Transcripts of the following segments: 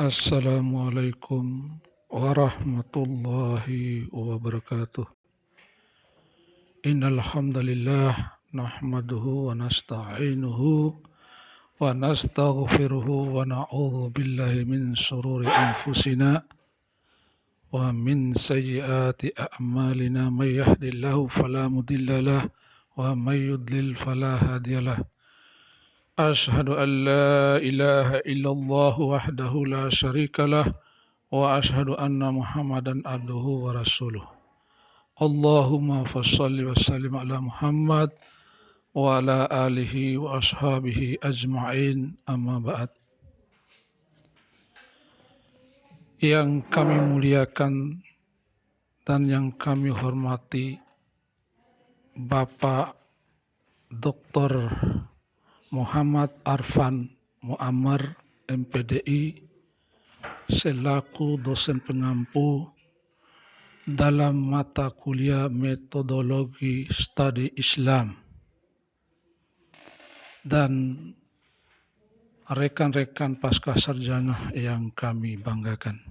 Assalamualaikum warahmatullahi wabarakatuh. Innal hamdalillah nahmaduhu wa nasta'inuhu wa nastaghfiruhu wa na'udzu billahi min shururi anfusina wa min sayyiati a'malina may yahdihillahu fala mudhillalah wa may yudlil fala hadiyalah. Ashhadu an la ilaha illallah wahdahu la syarika lah wa ashhadu anna Muhammadan abduhu wa rasuluh. Allahumma fassalli wa sallim ala Muhammad wa ala alihi wa ashabihi ajma'in, amma ba'd. Yang kami muliakan dan yang kami hormati Bapak Dr. Muhammad Arfan Muammar MPDI selaku dosen pengampu dalam mata kuliah metodologi studi Islam, dan rekan-rekan pasca sarjana yang kami banggakan.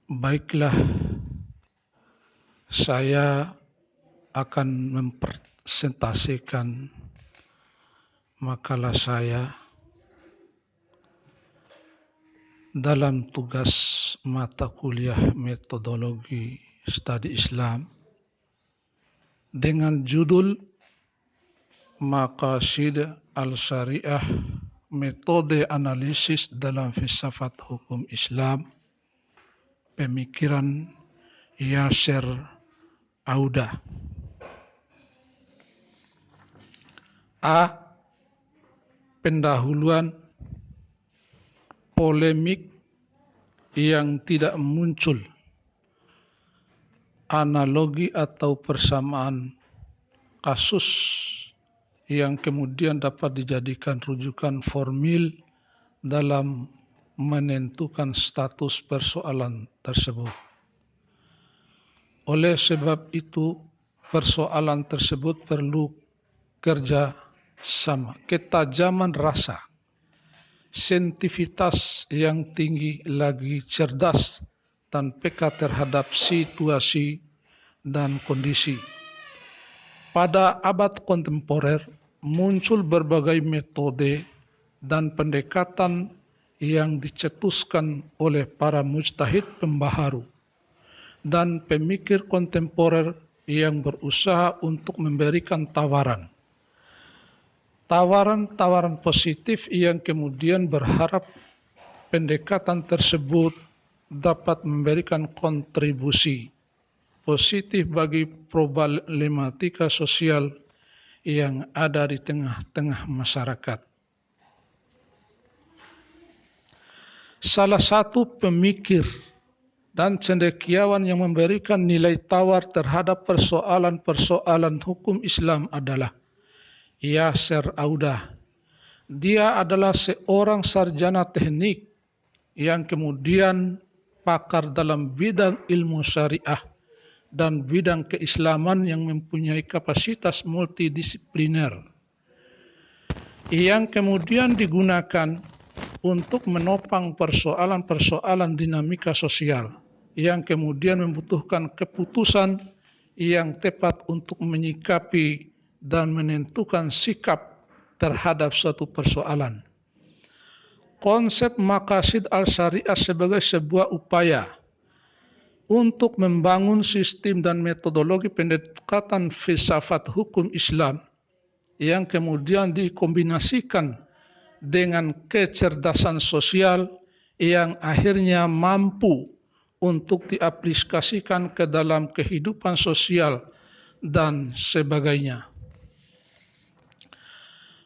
Baiklah, saya akan mempresentasikan makalah saya dalam tugas mata kuliah metodologi studi Islam dengan judul Maqasid al-Syariah, metode analisis dalam filsafat hukum Islam, pemikiran Yasser Audah. A. Pendahuluan. Polemik yang tidak muncul, analogi atau persamaan kasus yang kemudian dapat dijadikan rujukan formil dalam menentukan status persoalan tersebut. Oleh sebab itu, persoalan tersebut perlu kerja sama, ketajaman rasa, sensitivitas yang tinggi, lagi cerdas dan peka terhadap situasi dan kondisi. Pada abad kontemporer muncul berbagai metode dan pendekatan yang dicetuskan oleh para mujtahid pembaharu dan pemikir kontemporer yang berusaha untuk memberikan tawaran positif yang kemudian berharap pendekatan tersebut dapat memberikan kontribusi positif bagi problematika sosial yang ada di tengah-tengah masyarakat. Salah satu pemikir dan cendekiawan yang memberikan nilai tawar terhadap persoalan-persoalan hukum Islam adalah Yasser Audah. Dia adalah seorang sarjana teknik yang kemudian pakar dalam bidang ilmu syariah dan bidang keislaman yang mempunyai kapasitas multidisipliner yang kemudian digunakan untuk menopang persoalan-persoalan dinamika sosial yang kemudian membutuhkan keputusan yang tepat untuk menyikapi dan menentukan sikap terhadap suatu persoalan. Konsep Maqasid al-Syariah sebagai sebuah upaya untuk membangun sistem dan metodologi pendekatan filsafat hukum Islam yang kemudian dikombinasikan dengan kecerdasan sosial yang akhirnya mampu untuk diaplikasikan ke dalam kehidupan sosial dan sebagainya.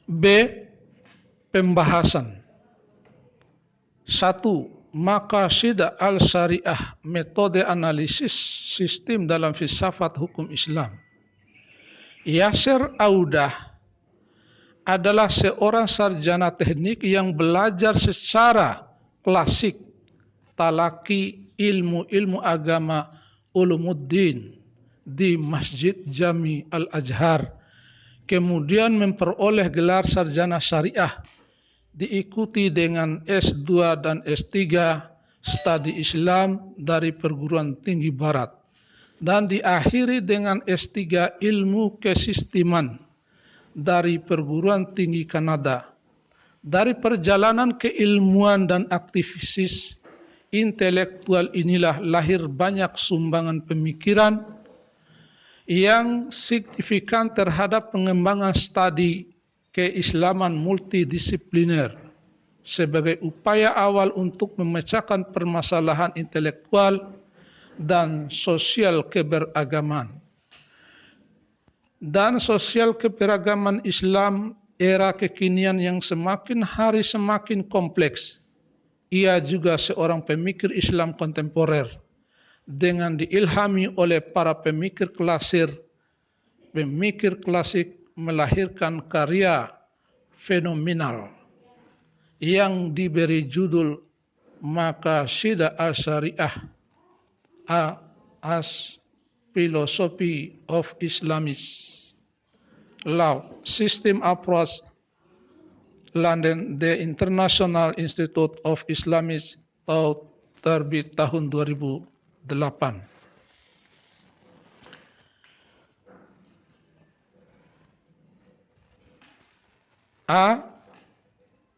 B. Pembahasan. 1. Maqasid al-Syariah, metode analisis sistem dalam filsafat hukum Islam. Yasser Audah adalah seorang sarjana teknik yang belajar secara klasik talaki ilmu agama Ulumuddin di Masjid Jami Al-Azhar, kemudian memperoleh gelar sarjana syariah diikuti dengan S2 dan S3 studi Islam dari perguruan tinggi barat, dan diakhiri dengan S3 ilmu kesisteman dari perguruan tinggi Kanada. Dari perjalanan keilmuan dan aktivitas intelektual inilah lahir banyak sumbangan pemikiran yang signifikan terhadap pengembangan studi keislaman multidisipliner sebagai upaya awal untuk memecahkan permasalahan intelektual dan sosial keberagaman. Dan sosial keberagaman Islam era kekinian yang semakin hari semakin kompleks. Ia juga seorang pemikir Islam kontemporer dengan diilhami oleh para pemikir klasik melahirkan karya fenomenal yang diberi judul Maqasid Asyariah as Philosophy of Islamic Law System Approach, London, The International Institute of Islamic Thought, terbit tahun 2008. A.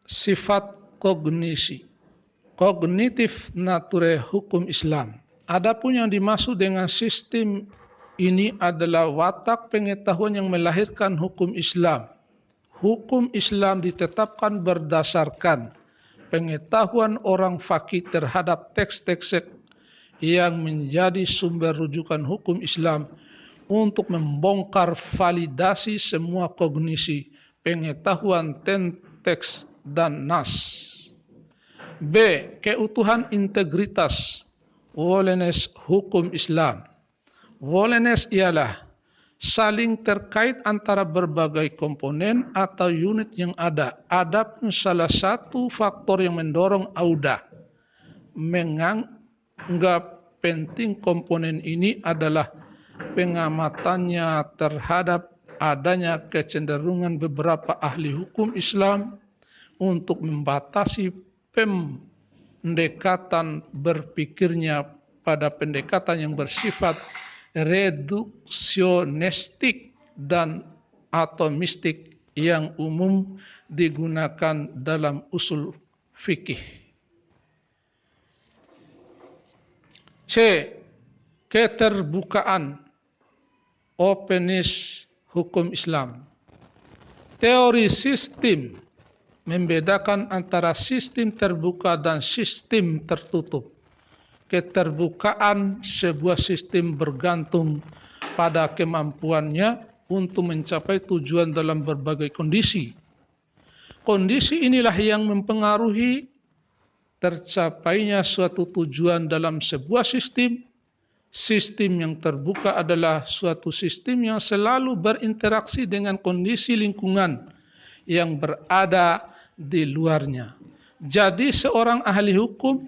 Sifat kognisi, kognitif nature hukum Islam. Adapun yang dimaksud dengan sistem ini adalah watak pengetahuan yang melahirkan hukum Islam. Hukum Islam ditetapkan berdasarkan pengetahuan orang faqih terhadap teks-teks yang menjadi sumber rujukan hukum Islam untuk membongkar validasi semua kognisi pengetahuan teks dan nas. B. Keutuhan integritas wholeness hukum Islam. Wholeness ialah saling terkait antara berbagai komponen atau unit yang ada. Adapun salah satu faktor yang mendorong AUDA menganggap penting komponen ini adalah pengamatannya terhadap adanya kecenderungan beberapa ahli hukum Islam untuk membatasi pendekatan berpikirnya pada pendekatan yang bersifat reduksionistik dan atomistik yang umum digunakan dalam usul fikih. C. Keterbukaan openness hukum Islam. Teori sistem membedakan antara sistem terbuka dan sistem tertutup. Keterbukaan sebuah sistem bergantung pada kemampuannya untuk mencapai tujuan dalam berbagai kondisi. Kondisi inilah yang mempengaruhi tercapainya suatu tujuan dalam sebuah sistem. Sistem yang terbuka adalah suatu sistem yang selalu berinteraksi dengan kondisi lingkungan yang berada di luarnya. Jadi seorang ahli hukum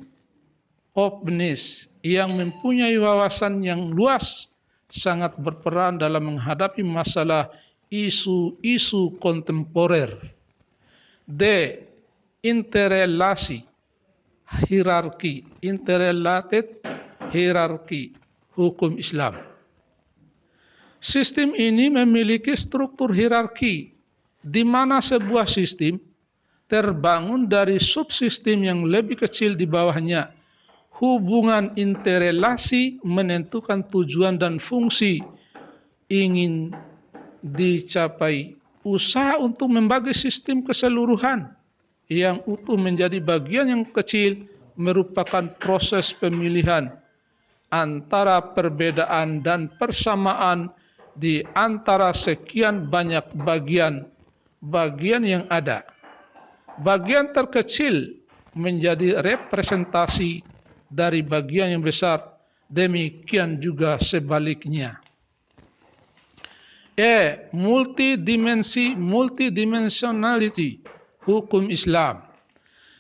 openness yang mempunyai wawasan yang luas sangat berperan dalam menghadapi masalah isu-isu kontemporer. D. Interrelasi hierarki, interrelated hierarki hukum Islam. Sistem ini memiliki struktur hierarki di mana sebuah sistem terbangun dari subsistem yang lebih kecil di bawahnya. Hubungan interrelasi menentukan tujuan dan fungsi ingin dicapai. Usaha untuk membagi sistem keseluruhan yang utuh menjadi bagian yang kecil merupakan proses pemilihan antara perbedaan dan persamaan di antara sekian banyak bagian yang ada. Bagian terkecil menjadi representasi dari bagian yang besar, demikian juga sebaliknya. E. Multidimensionality hukum Islam.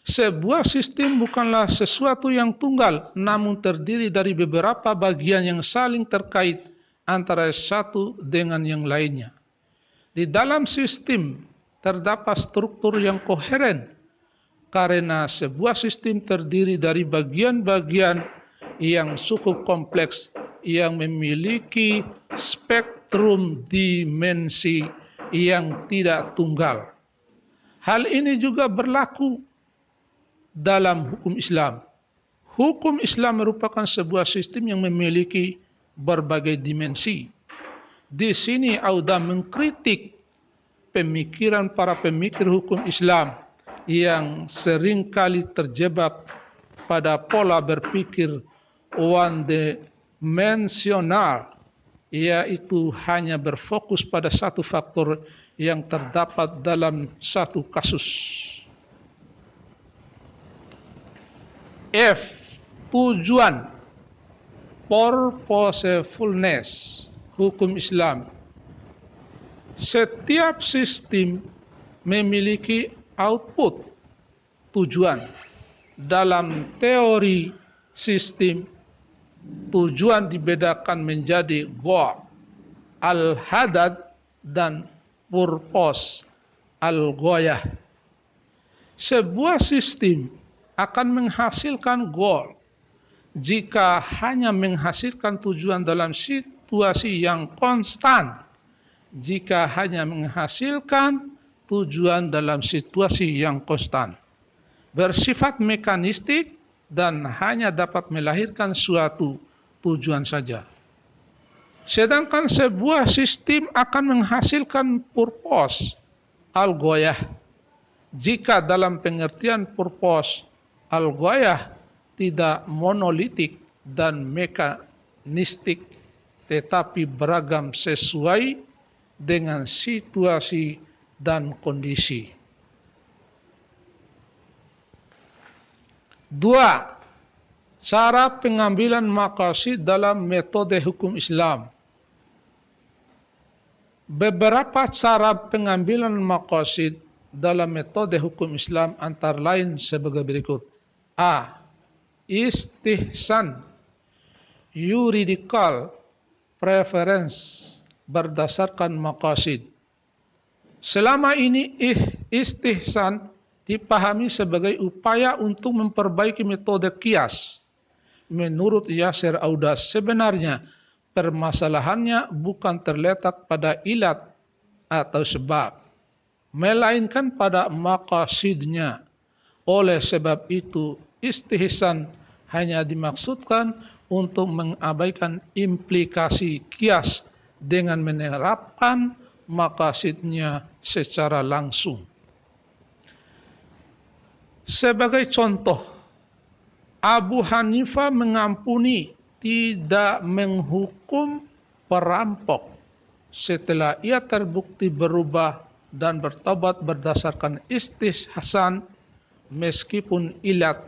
Sebuah sistem bukanlah sesuatu yang tunggal, namun terdiri dari beberapa bagian yang saling terkait antara satu dengan yang lainnya. Di dalam sistem terdapat struktur yang koheren karena sebuah sistem terdiri dari bagian-bagian yang cukup kompleks yang memiliki spektrum dimensi yang tidak tunggal. Hal ini juga berlaku dalam hukum Islam. Hukum Islam merupakan sebuah sistem yang memiliki berbagai dimensi. Di sini Auda mengkritik pemikiran para pemikir hukum Islam yang seringkali terjebak pada pola berpikir one dimensional, yaitu hanya berfokus pada satu faktor yang terdapat dalam satu kasus. F. Tujuan, purposefulness, hukum Islam. Setiap sistem memiliki output, tujuan. Dalam teori sistem, tujuan dibedakan menjadi goal, al-hadad, dan purpose, al-goyah. Sebuah sistem akan menghasilkan goal jika hanya menghasilkan tujuan dalam situasi yang konstan. Jika hanya menghasilkan tujuan dalam situasi yang konstan, bersifat mekanistik, dan hanya dapat melahirkan suatu tujuan saja. Sedangkan sebuah sistem akan menghasilkan purpose, al-goyah, jika dalam pengertian purpose, al-goyah tidak monolitik dan mekanistik, tetapi beragam sesuai dengan situasi dan kondisi. 2. Cara pengambilan maqasid dalam metode hukum Islam. Beberapa cara pengambilan maqasid dalam metode hukum Islam antara lain sebagai berikut. A. Istihsan, juridical preference berdasarkan maqasid. Selama ini istihsan dipahami sebagai upaya untuk memperbaiki metode qiyas. Menurut Yasir Audas, sebenarnya permasalahannya bukan terletak pada ilat atau sebab, melainkan pada maqasidnya. Oleh sebab itu, istihsan hanya dimaksudkan untuk mengabaikan implikasi qiyas dengan menerapkan maqasidnya secara langsung. Sebagai contoh, Abu Hanifah mengampuni, tidak menghukum perampok setelah ia terbukti berubah dan bertobat berdasarkan istihsan, meskipun ilat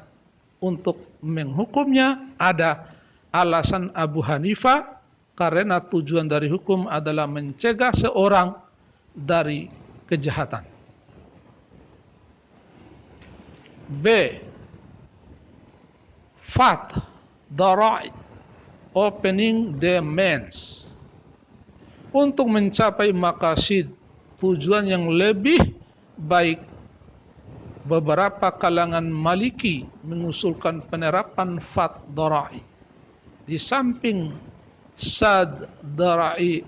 untuk menghukumnya ada. Alasan Abu Hanifah karena tujuan dari hukum adalah mencegah seorang dari kejahatan. B. Fath Darai, opening the means. Untuk mencapai maqasid, tujuan yang lebih baik, beberapa kalangan Maliki mengusulkan penerapan fath darai. Di samping sad darai,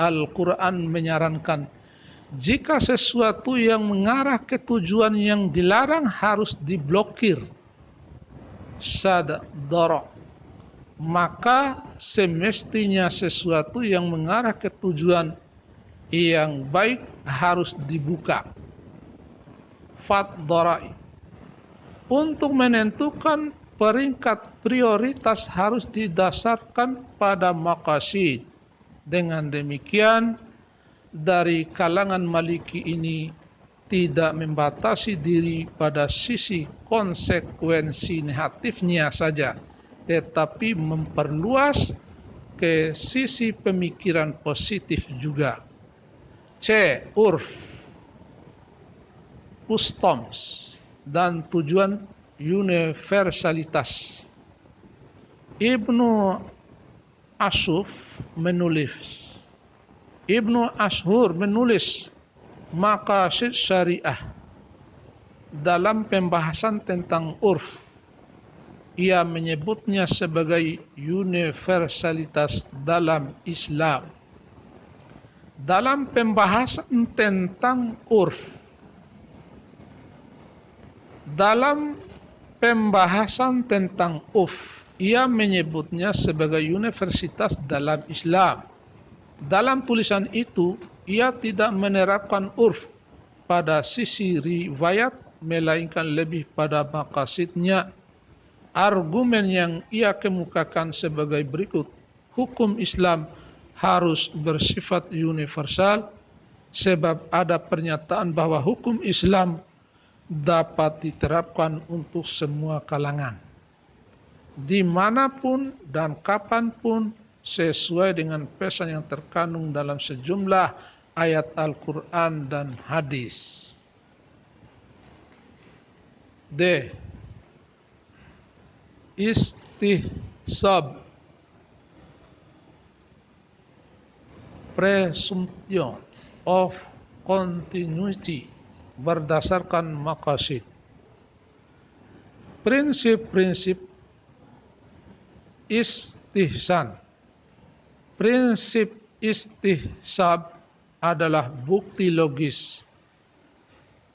Al-Quran menyarankan jika sesuatu yang mengarah ke tujuan yang dilarang harus diblokir, sad darai, maka semestinya sesuatu yang mengarah ke tujuan yang baik harus dibuka, fath darai. Untuk menentukan peringkat prioritas harus didasarkan pada maqasid. Dengan demikian, dari kalangan Maliki ini tidak membatasi diri pada sisi konsekuensi negatifnya saja, tetapi memperluas ke sisi pemikiran positif juga. C. Urf, customs, dan tujuan universalitas. Ibnu Ashur menulis maqasid syariah. dalam pembahasan tentang urf, ia menyebutnya sebagai universalitas dalam Islam. Dalam pembahasan tentang urf, dalam pembahasan tentang urf, ia menyebutnya sebagai universitas dalam Islam. Dalam tulisan itu, ia tidak menerapkan urf pada sisi riwayat, melainkan lebih pada maqasidnya. Argumen yang ia kemukakan sebagai berikut: hukum Islam harus bersifat universal, sebab ada pernyataan bahwa hukum Islam dapat diterapkan untuk semua kalangan, dimanapun dan kapanpun, sesuai dengan pesan yang terkandung dalam sejumlah ayat Al-Quran dan hadis. D. Istihsab, presumption of continuity berdasarkan maqasid. Prinsip-prinsip istihsan. Prinsip istihsab adalah bukti logis,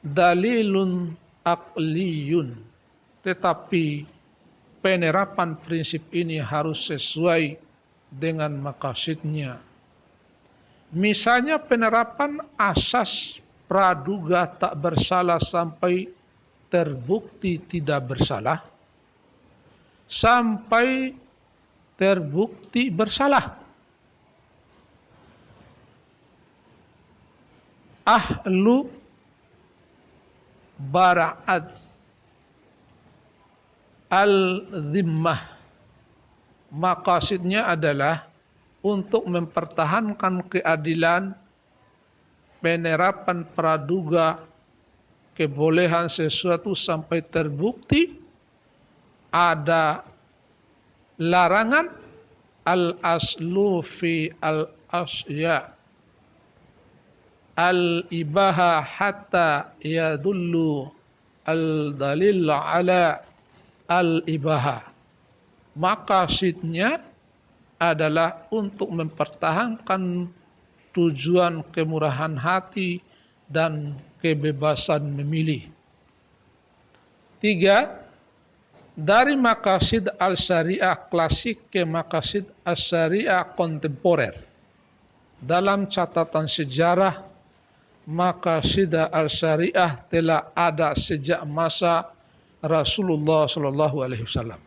dalilun aqliyun, tetapi penerapan prinsip ini harus sesuai dengan maqasidnya. Misalnya penerapan asas praduga tak bersalah sampai terbukti tidak bersalah, sampai terbukti bersalah. Ahlu bara'at al-zimmah, maqasidnya adalah untuk mempertahankan keadilan, penerapan praduga kebolehan sesuatu sampai terbukti ada larangan. Al-aslu fi al-asya al-ibaha hatta yadullu al-dalil ala al-ibaha. Maqasidnya adalah untuk mempertahankan tujuan kemurahan hati dan kebebasan memilih. 3. Dari maqasid al-syariah klasik ke maqasid al-syariah kontemporer. Dalam catatan sejarah, maqasid al-syariah telah ada sejak masa Rasulullah SAW.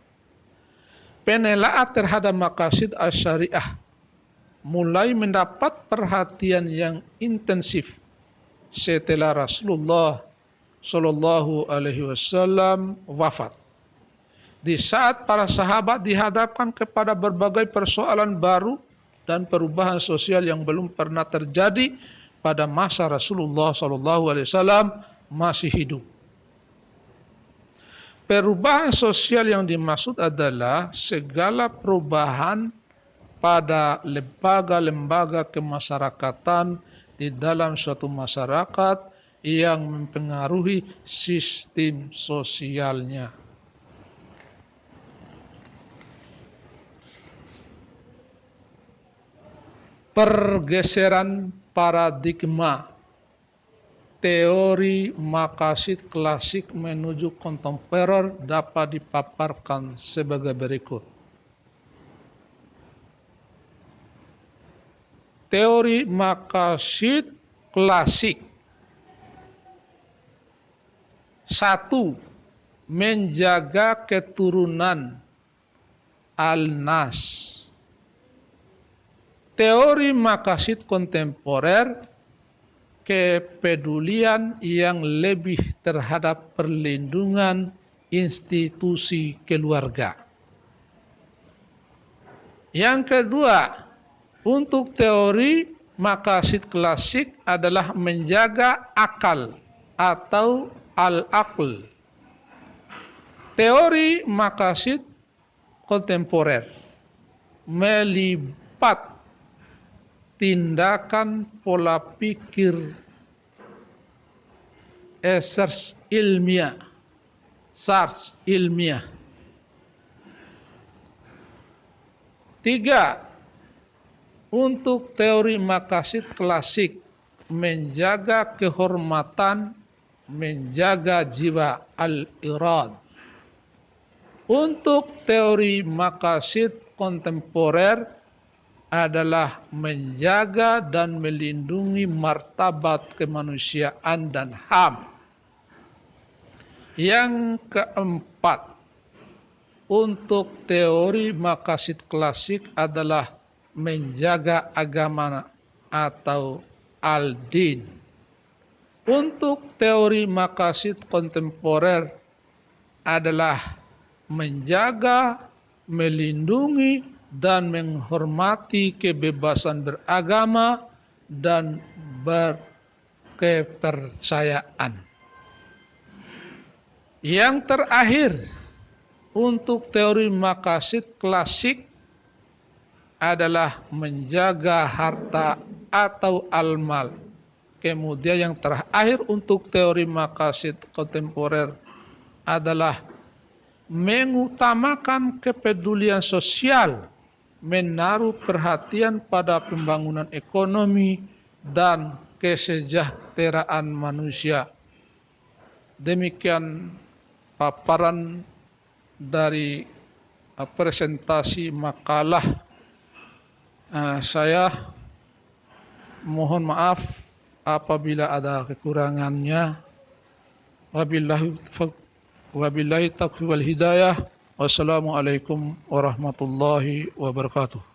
Penelaah terhadap maqasid al-syariah mulai mendapat perhatian yang intensif setelah Rasulullah SAW wafat. Di saat para sahabat dihadapkan kepada berbagai persoalan baru dan perubahan sosial yang belum pernah terjadi pada masa Rasulullah SAW masih hidup. Perubahan sosial yang dimaksud adalah segala perubahan pada lembaga-lembaga kemasyarakatan di dalam suatu masyarakat yang mempengaruhi sistem sosialnya. Pergeseran paradigma teori maqasid klasik menuju kontemporer dapat dipaparkan sebagai berikut. Teori maqasid klasik. 1. Menjaga keturunan al-nas. Teori maqasid kontemporer, kepedulian yang lebih terhadap perlindungan institusi keluarga. Yang kedua, untuk teori maqasid klasik adalah menjaga akal atau al-aql. Teori maqasid kontemporer melibat tindakan pola pikir search ilmiah. Search ilmiah. 3. Untuk teori maqasid klasik, menjaga kehormatan, menjaga jiwa al-irad. Untuk teori maqasid kontemporer adalah menjaga dan melindungi martabat kemanusiaan dan HAM. Yang keempat, untuk teori maqasid klasik adalah menjaga agama atau al-din. Untuk teori maqasid kontemporer adalah menjaga, melindungi, dan menghormati kebebasan beragama dan berkepercayaan. Yang terakhir, untuk teori maqasid klasik adalah menjaga harta atau al-mal. Kemudian yang terakhir untuk teori maqasid kontemporer adalah mengutamakan kepedulian sosial, menaruh perhatian pada pembangunan ekonomi dan kesejahteraan manusia. Demikian paparan dari presentasi makalah saya. Mohon maaf apabila ada kekurangannya. Wabillahi taufiq wal hidayah. Wassalamualaikum warahmatullahi wabarakatuh.